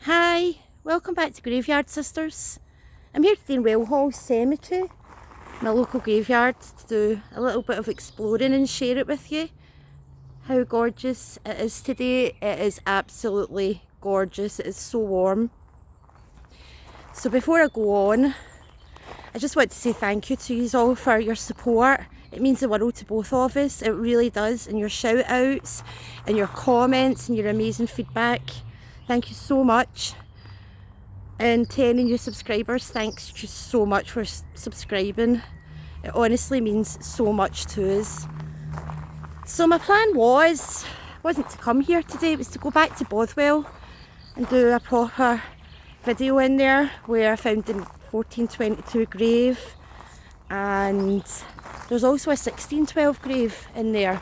Hi, welcome back to Graveyard Sisters. I'm here today in Wellhall Cemetery, my local graveyard, to do a little bit of exploring and share it with you. How gorgeous it is today. It is absolutely gorgeous. It is so warm. So before I go on, I just want to say thank you to you all for your support. It means the world to both of us. It really does. And your shout outs and your comments and your amazing feedback. Thank you so much. And to any new subscribers, thanks you so much for subscribing. It honestly means so much to us. So my plan wasn't to come here today, it was to go back to Bothwell and do a proper video in there where I found the 1422 grave, and there's also a 1612 grave in there.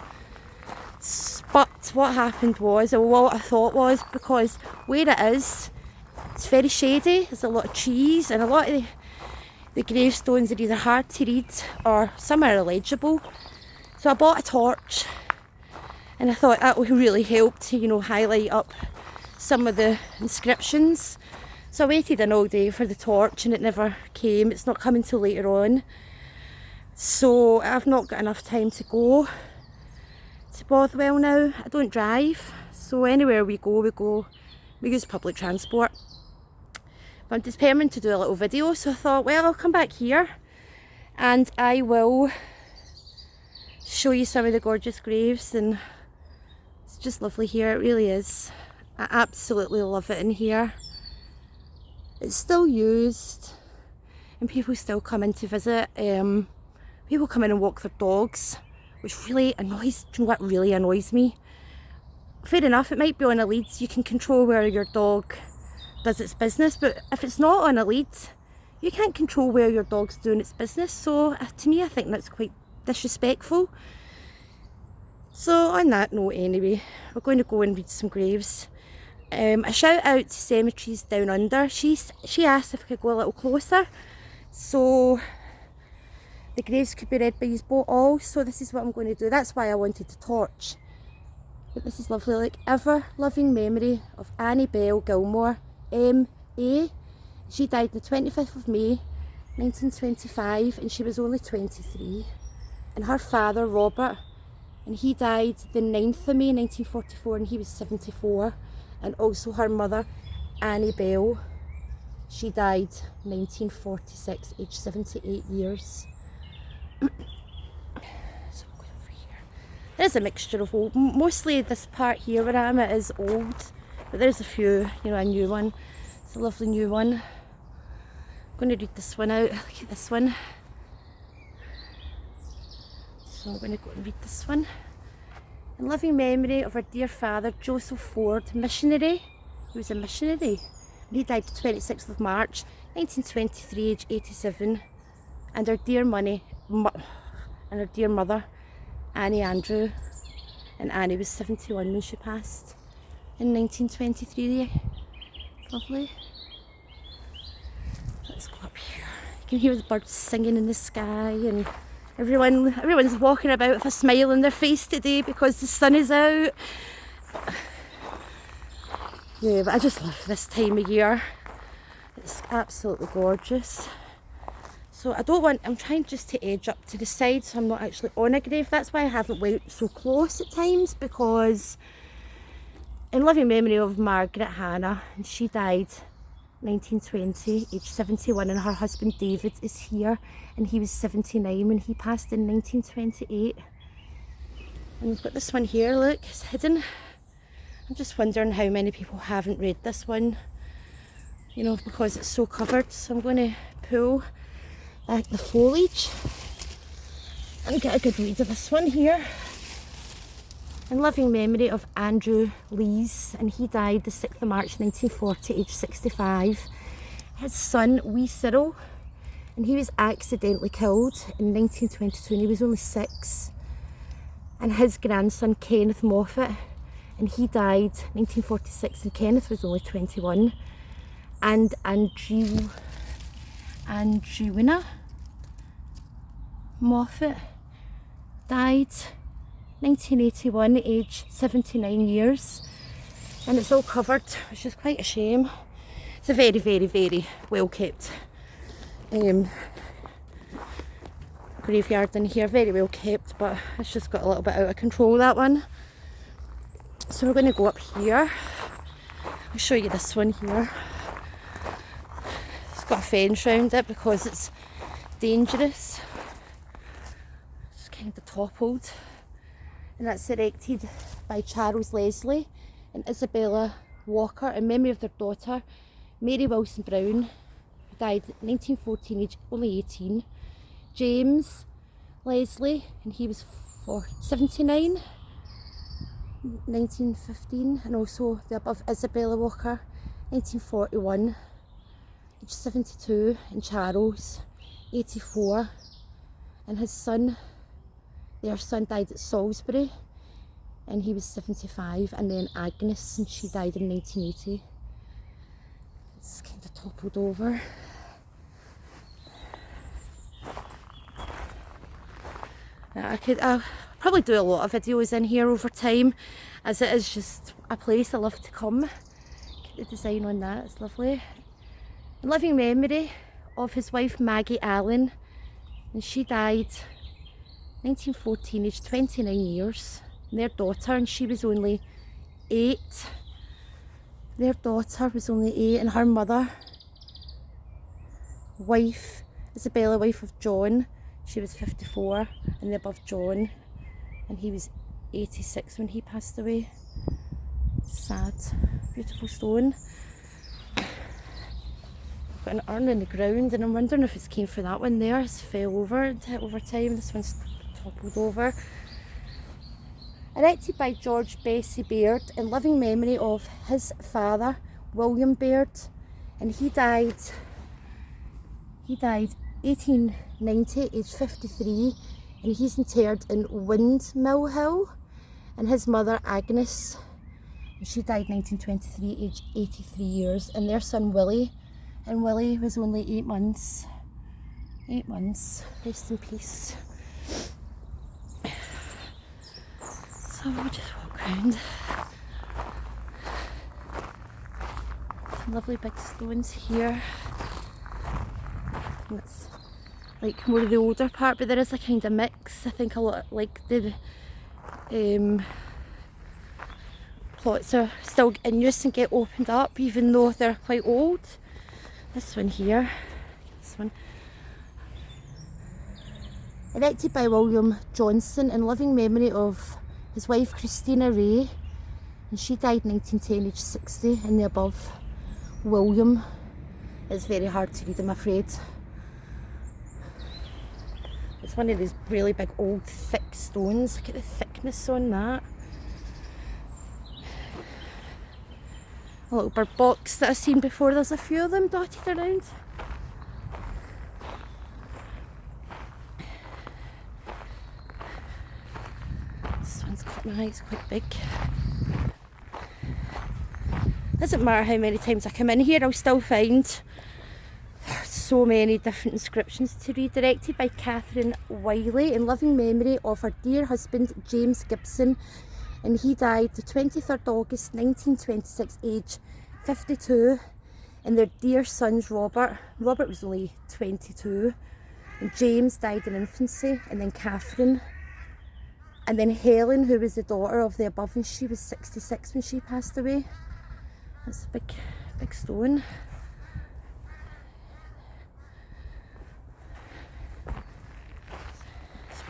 But what happened was, or what I thought was, because where it is, it's very shady, there's a lot of trees, and a lot of the gravestones are either hard to read or some are illegible. So I bought a torch, and I thought that would really help to, highlight up some of the inscriptions. So I waited in all day for the torch and it never came. It's not coming till later on. So I've not got enough time to go to Bothwell now. I don't drive, so anywhere we use public transport. But I'm determined to do a little video, so I thought, well, I'll come back here and I will show you some of the gorgeous graves. And it's just lovely here, it really is. I absolutely love it in here. It's still used and people still come in to visit. People come in and walk their dogs, which really annoys, do you know what really annoys me? Fair enough, it might be on a lead, you can control where your dog does its business, but if it's not on a lead, you can't control where your dog's doing its business. So to me, I think that's quite disrespectful. So on that note anyway, we're going to go and read some graves. A shout out to Cemeteries Down Under. She asked if I could go a little closer, so the graves could be read by you both all. So this is what I'm going to do. That's why I wanted the torch. But this is lovely, like ever loving memory of Annie Bell Gilmore, M.A. She died the 25th of May 1925 and she was only 23. And her father Robert, and he died the 9th of May 1944 and he was 74. And also her mother Annie Bell, she died 1946, aged 78 years. So I'm going over here. There's a mixture of old, mostly this part here where I am, it is old, but there's a few, a new one. It's a lovely new one. I'm going to read this one out. Look at this one. So I'm going to go and read this one. In loving memory of our dear father Joseph Ford, missionary. He was a missionary. And he died the 26th of March 1923, aged 87. And our dear mother Annie Andrew. And Annie was 71 when she passed in 1923. Lovely. Let's go up here. You can hear the birds singing in the sky, and everyone's walking about with a smile on their face today because the sun is out. Yeah, but I just love this time of year. It's absolutely gorgeous. So I'm trying just to edge up to the side so I'm not actually on a grave. That's why I haven't went so close at times, because in loving memory of Margaret Hannah, and she died 1920, aged 71, and her husband David is here, and he was 79 when he passed in 1928. And we've got this one here, look, it's hidden. I'm just wondering how many people haven't read this one, because it's so covered. So I'm going to pull back the foliage and get a good read of this one here. In loving memory of Andrew Lees, and he died the 6th of March 1940, aged 65. His son, wee Cyril, and he was accidentally killed in 1922 and he was only 6. And his grandson Kenneth Moffat, and he died 1946 and Kenneth was only 21. And Andrewina Moffat died 1981, age 79 years, and it's all covered, which is quite a shame. It's a very, very, very well kept graveyard in here, very well kept, but it's just got a little bit out of control, that one. So we're going to go up here. I'll show you this one here. It's got a fence around it because it's dangerous. It's kind of toppled, and that's erected by Charles Leslie and Isabella Walker in memory of their daughter Mary Wilson Brown, who died 1914, age only 18. James Leslie, and he was 79, 1915, and also the above Isabella Walker, 1941, age 72, and Charles, 84, and his son, their son died at Salisbury, and he was 75, and then Agnes, and she died in 1980. It's kind of toppled over. I'll probably do a lot of videos in here over time, as it is just a place I love to come. Get the design on that, it's lovely. In living memory of his wife Maggie Allen, and she died 1914, aged 29 years. And their daughter, and she was only 8. Their daughter was only 8, and her mother, wife, Isabella, wife of John, she was 54, and the above John, and he was 86 when he passed away. Sad. Beautiful stone. Got an urn in the ground, and I'm wondering if it's came for that one there. It's fell over time. This one's toppled over. Erected by George Bessie Baird in living memory of his father, William Baird, and he died 1890, aged 53, and he's interred in Windmill Hill. And his mother, Agnes, and she died 1923, aged 83 years, and their son, Willie, and Willie was only 8 months. 8 months. Rest in peace. So we'll just walk around. Some lovely big stones here. And it's like more of the older part, but there is a kind of mix. I think a lot, like the plots are still in use and get opened up even though they're quite old. This one here, this one. Erected by William Johnson in living memory of his wife Christina Ray, and she died 1910, aged 60, and the above William. It's very hard to read, I'm afraid. It's one of these really big old thick stones. Look at the thickness on that. A little bird box that I've seen before. There's a few of them dotted around. This one's caught my eye, it's quite big. Doesn't matter how many times I come in here, I'll still find so many different inscriptions to read. Directed by Catherine Wiley in loving memory of her dear husband James Gibson, and he died the 23rd August 1926, age 52, and their dear sons Robert was only 22, and James died in infancy, and then Catherine, and then Helen, who was the daughter of the above, and she was 66 when she passed away. That's a big stone.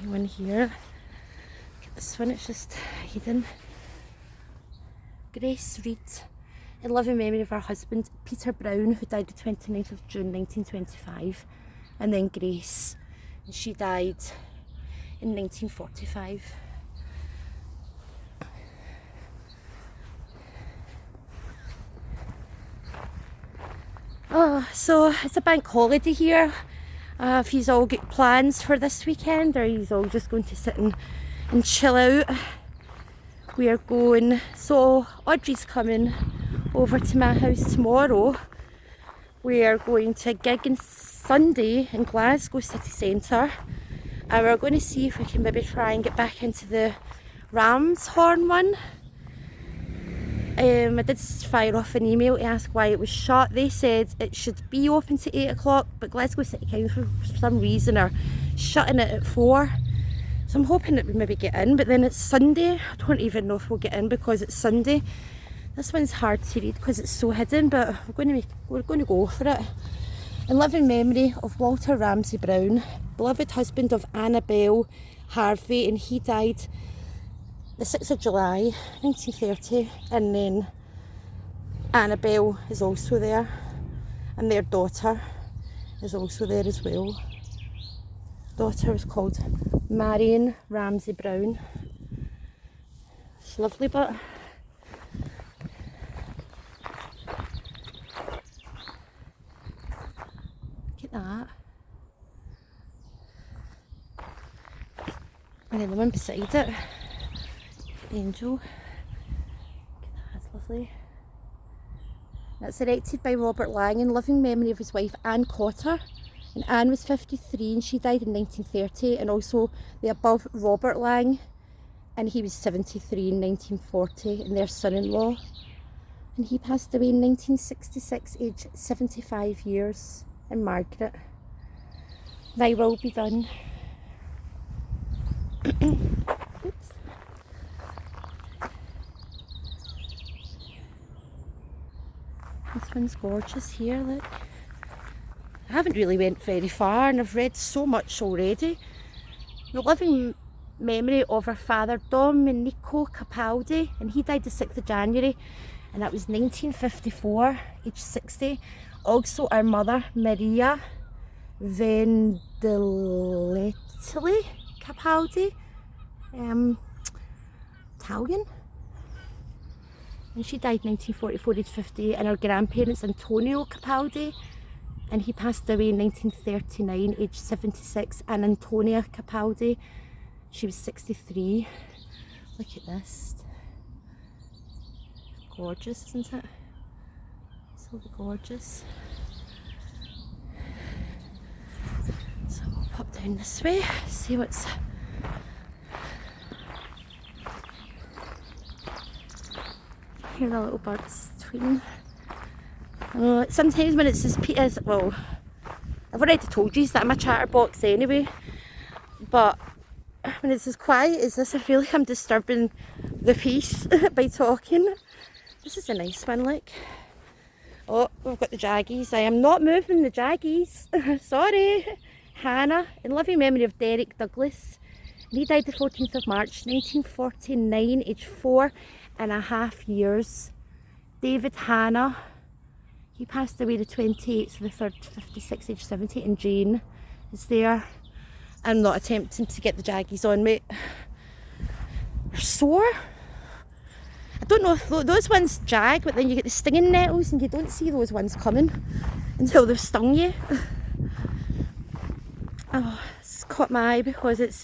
One here. Look at this one, it's just hidden. Grace Reed, in loving memory of her husband Peter Brown, who died the 29th of June 1925, and then Grace, and she died in 1945. Oh, so it's a bank holiday here. If you've all got plans for this weekend, or you're all just going to sit and chill out, we are going. So Audrey's coming over to my house tomorrow. We are going to a gig on Sunday in Glasgow city centre, and we're going to see if we can maybe try and get back into the Ram's Horn one. I did fire off an email to ask why it was shut. They said it should be open to 8 o'clock, but Glasgow City Council for some reason are shutting it at 4. So I'm hoping that we maybe get in, but then it's Sunday. I don't even know if we'll get in because it's Sunday. This one's hard to read because it's so hidden, but we're going to go for it. In loving memory of Walter Ramsay Brown, beloved husband of Annabel Harvey, and he died the 6th of July 1930, and then Annabel is also there, and their daughter is also there as well. Daughter is called Marion Ramsay Brown. It's lovely, but look at that. And then the one beside it, Angel. Look at that, that's lovely. That's erected by Robert Lang in loving memory of his wife Anne Cotter. And Anne was 53 and she died in 1930, and also the above Robert Lang, and he was 73 in 1940, and their son-in-law. And he passed away in 1966, aged 75 years, and Margaret. Thy will be done. Oops. This one's gorgeous here, look. I haven't really went very far and I've read so much already. The loving memory of her father Domenico Capaldi, and he died the 6th of January, and that was 1954, aged 60. Also our mother Maria Vendiletti Capaldi, Italian, and she died 1944, aged 50. And our grandparents Antonio Capaldi, and he passed away in 1939, aged 76, and Antonia Capaldi, she was 63. Look at this. Gorgeous, isn't it? So gorgeous. So we'll pop down this way, see what's... Hear the little birds tweeting. Sometimes when it's as well, I've already told you that I'm a chatterbox anyway, but when it's as quiet as this, I feel like I'm disturbing the peace by talking. This is a nice one, look. Oh, we've got the jaggies. I am not moving the jaggies. Sorry. Hannah, in loving memory of Derek Douglas. And he died the 14th of March 1949, aged 4.5 years. David Hannah, he passed away the 28th of the 3rd, 56, age 70, and Jane is there. I'm not attempting to get the jaggies on, mate. They're sore. I don't know if those ones jag, but then you get the stinging nettles and you don't see those ones coming until they've stung you. Oh, it's caught my eye because it's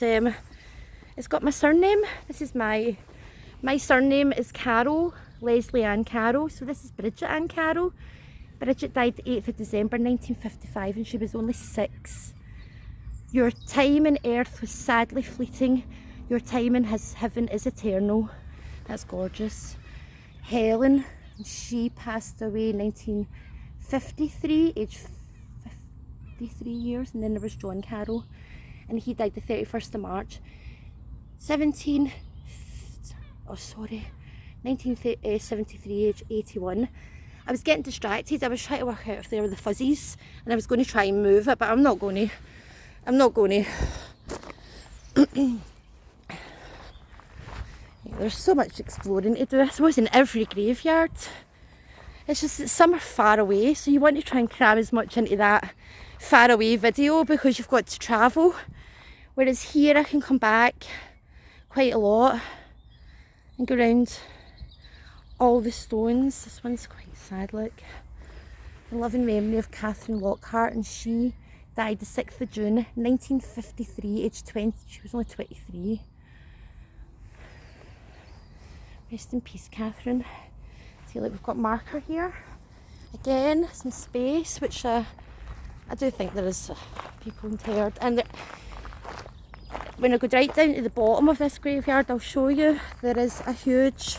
got my surname. This is my surname is Carroll, Leslie Ann Carroll, so this is Bridget Ann Carroll. Bridget died the 8th of December 1955 and she was only 6. Your time in earth was sadly fleeting. Your time in heaven is eternal. That's gorgeous. Helen, she passed away in 1953, aged 53 years. And then there was John Carroll, and he died the 31st of March 1973, age 81. I was getting distracted. I was trying to work out if there were the fuzzies, and I was going to try and move it, but I'm not going to. There's so much exploring to do, I suppose, in every graveyard. It's just that some are far away, so you want to try and cram as much into that far away video because you've got to travel. Whereas here I can come back quite a lot and go around all the stones. This one's quite sad, look. In loving memory of Catherine Lockhart, and she died the 6th of June 1953, aged 20. She was only 23. Rest in peace, Catherine. See, look, we've got marker here. Again, some space, which I do think there is people interred. And when I go right down to the bottom of this graveyard, I'll show you, there is a huge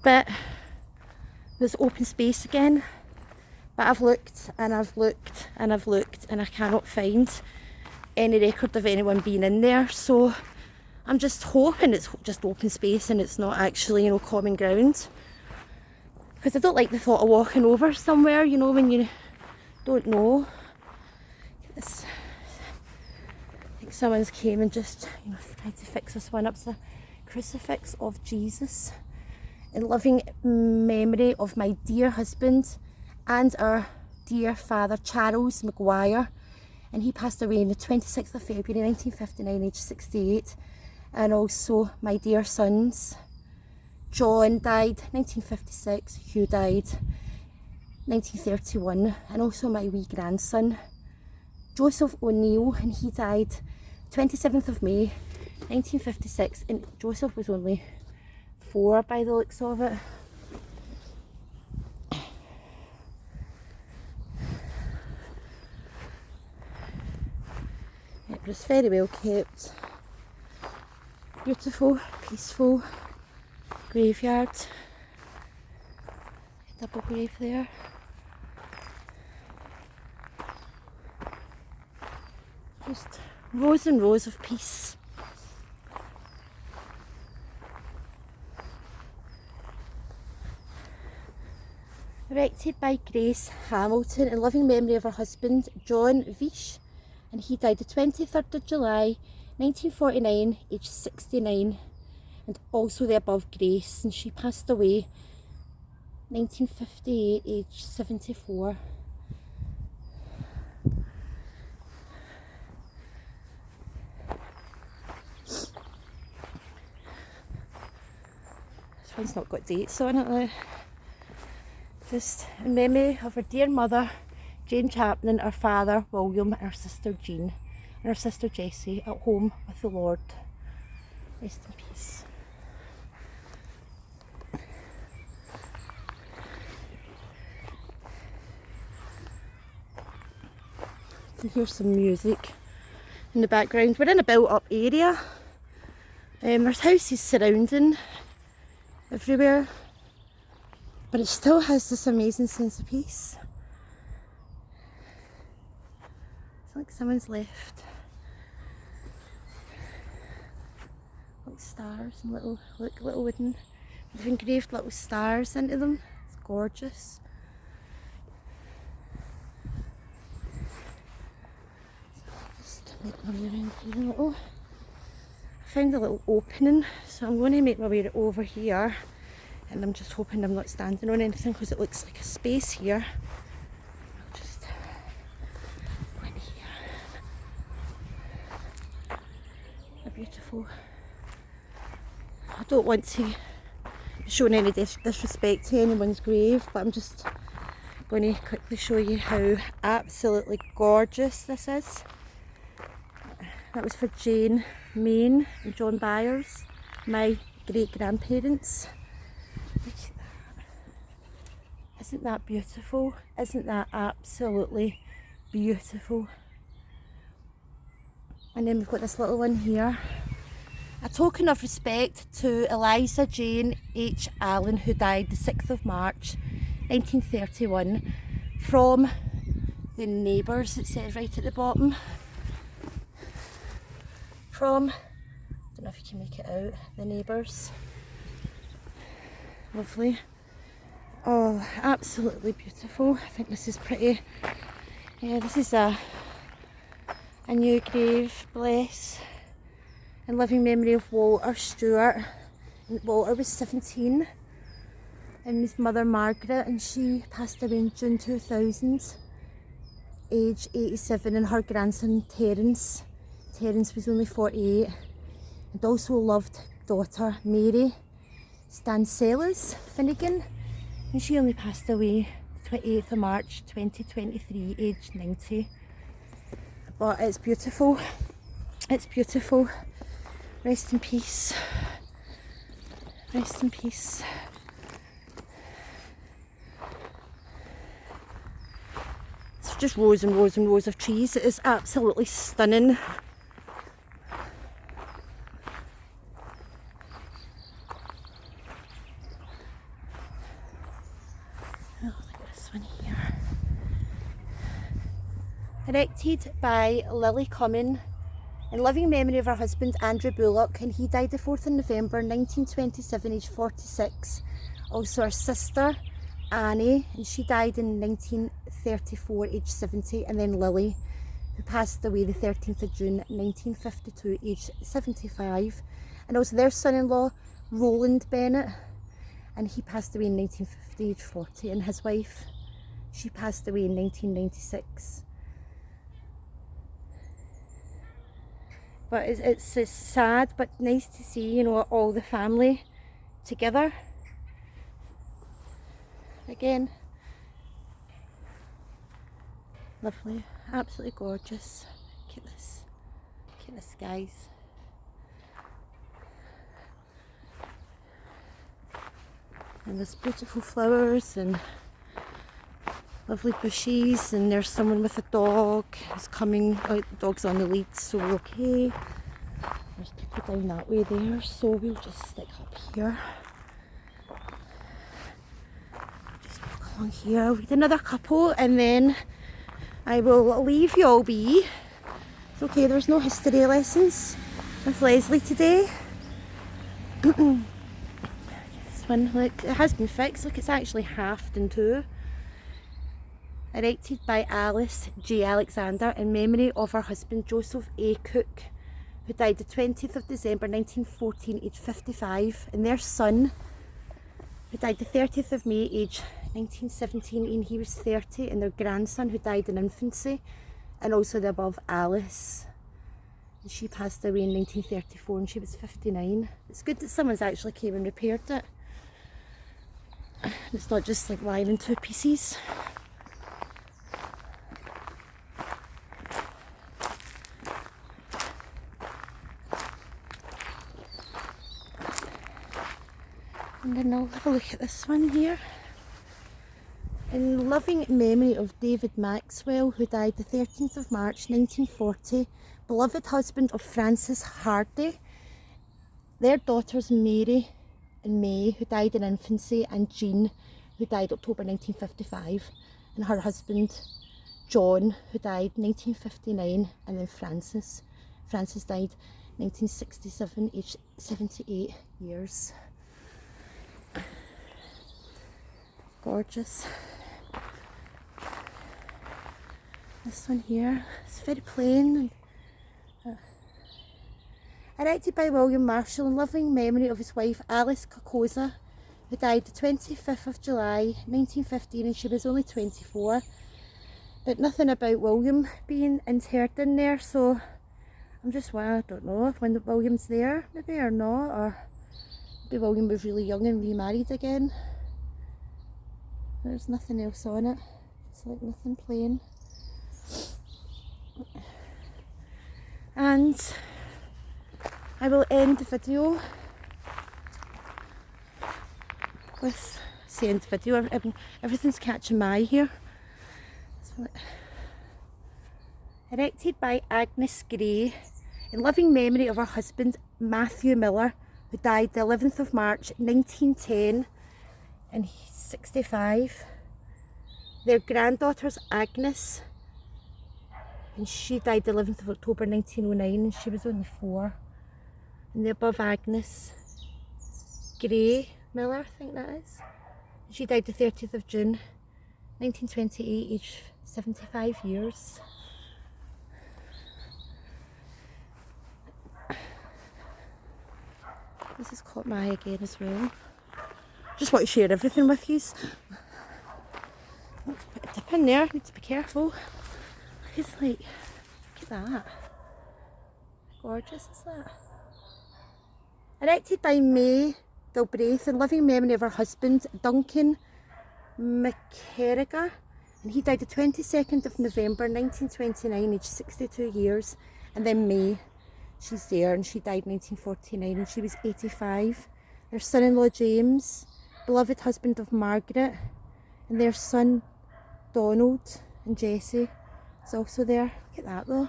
But there's open space again. But I've looked and I've looked and I've looked and I cannot find any record of anyone being in there. So I'm just hoping it's just open space and it's not actually, you know, common ground. Because I don't like the thought of walking over somewhere, you know, when you don't know. I think someone's came and just, you know, tried to fix this one up. It's a crucifix of Jesus in loving memory of my dear husband and our dear father, Charles Maguire. And he passed away on the 26th of February 1959, aged 68. And also my dear sons. John died 1956, Hugh died 1931, and also my wee grandson, Joseph O'Neill, and he died 27th of May 1956, and Joseph was only 4 by the looks of it. It was very well kept, beautiful, peaceful graveyard, double grave there. Just rows and rows of peace. Erected by Grace Hamilton in loving memory of her husband John Vish, and he died the 23rd of July 1949, aged 69. And also the above Grace, and she passed away 1958, aged 74. This one's not got dates on it now. Just in memory of her dear mother, Jane Chapman, her father, William, and her sister Jean, and her sister Jessie, at home with the Lord. Rest in peace. You can hear some music in the background. We're in a built up area. There's houses surrounding everywhere, but it still has this amazing sense of peace. It's like someone's left like stars and little wooden, they've engraved little stars into them. It's gorgeous. Make my way around here a little. I found a little opening, so I'm going to make my way over here, and I'm just hoping I'm not standing on anything because it looks like a space here. I'll just go in here. A beautiful. I don't want to be showing any disrespect to anyone's grave, but I'm just going to quickly show you how absolutely gorgeous this is. That was for Jane Main and John Byers, my great grandparents. Look at that. Isn't that beautiful? Isn't that absolutely beautiful? And then we've got this little one here. A token of respect to Eliza Jane H. Allen, who died the 6th of March 1931, from the neighbours, it says right at the bottom. From, I don't know if you can make it out, the neighbours. Lovely. Oh, absolutely beautiful. I think this is pretty. Yeah, this is a new grave, bless. In living memory of Walter Stewart. And Walter was 17. And his mother Margaret, and she passed away in June 2000, age 87, and her grandson Terence. Terence was only 48, and also loved daughter Mary Stancellas Finnegan, and she only passed away 28th of March 2023, aged 90. But it's beautiful, it's beautiful. Rest in peace, rest in peace. It's just rows and rows and rows of trees. It is absolutely stunning. Oh, look at this one here. Erected by Lily Cumming in loving memory of her husband Andrew Bullock, and he died the 4th of November 1927, aged 46. Also her sister Annie, and she died in 1934, aged 70, and then Lily, who passed away the 13th of June 1952, aged 75, and also their son-in-law Roland Bennett, and he passed away in 1950, aged 40, and his wife, she passed away in 1996. But it's sad but nice to see, you know, all the family together again. Lovely, absolutely gorgeous. Look at this guys. And there's beautiful flowers and lovely bushes, and there's someone with a dog who's coming out. The dog's on the lead, so we're okay. There's people down that way there, so we'll just stick up here. Just walk along here with another couple, and then I will leave you all be. It's okay, there's no history lessons with Leslie today. This one, look, it has been fixed. Look, it's actually halved in two. Erected by Alice J. Alexander in memory of her husband Joseph A. Cook, who died the 20th of December 1914, aged 55, and their son, who died the 30th of May, aged 1917, and he was 30, and their grandson, who died in infancy, and also the above Alice, and she passed away in 1934, and she was 59. It's good that someone's actually came and repaired it. It's not just like lying in two pieces. And then I'll have a look at this one here. In loving memory of David Maxwell, who died the 13th of March 1940, beloved husband of Frances Hardy, their daughters Mary and May, who died in infancy, and Jean, who died October 1955, and her husband John, who died 1959, and then Frances. Frances died 1967, aged 78 years. Gorgeous. This one here, it's very plain. Erected by William Marshall in loving memory of his wife Alice Kokoza, who died the 25th of July 1915, and she was only 24. But nothing about William being interred in there, so I'm just, well, I don't know if when William's there maybe or not, or maybe William was really young and remarried again. There's nothing else on it, it's like nothing plain. And I will end the video with, end the video, everything's catching my eye here. Erected by Agnes Gray in loving memory of her husband Matthew Miller, who died the 11th of March 1910, and he's 65. Their granddaughters Agnes, and she died the 11th of October 1909, and she was only 4. And the above Agnes Gray Miller, I think that is. She died the 30th of June 1928, aged 75 years. This has caught my eye again as well. Just want to share everything with you. Let's put a dip in there, need to be careful. It's like, look at that. How gorgeous is that? Erected by May Gilbraith in loving memory of her husband Duncan McKerriger, and he died the 22nd of November 1929, aged 62 years. And then May, she's there, and she died 1949, and she was 85. Their son-in-law James, beloved husband of Margaret, and their son Donald and Jessie is also there. Look at that though.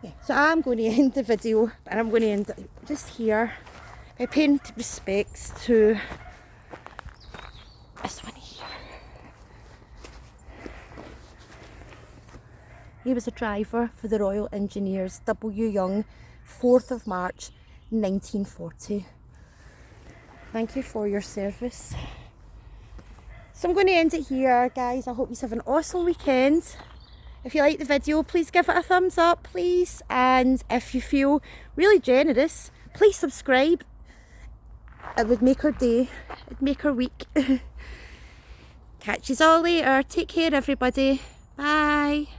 Yeah, so I'm going to end the video, and I'm going to end it just here by paying respects to He was a driver for the Royal Engineers, W. Young, 4th of March 1940. Thank you for your service. So I'm going to end it here, guys. I hope you have an awesome weekend. If you like the video, please give it a thumbs up, please. And if you feel really generous, please subscribe. It would make our day, it'd make our week. Catch you all later. Take care, everybody. Bye.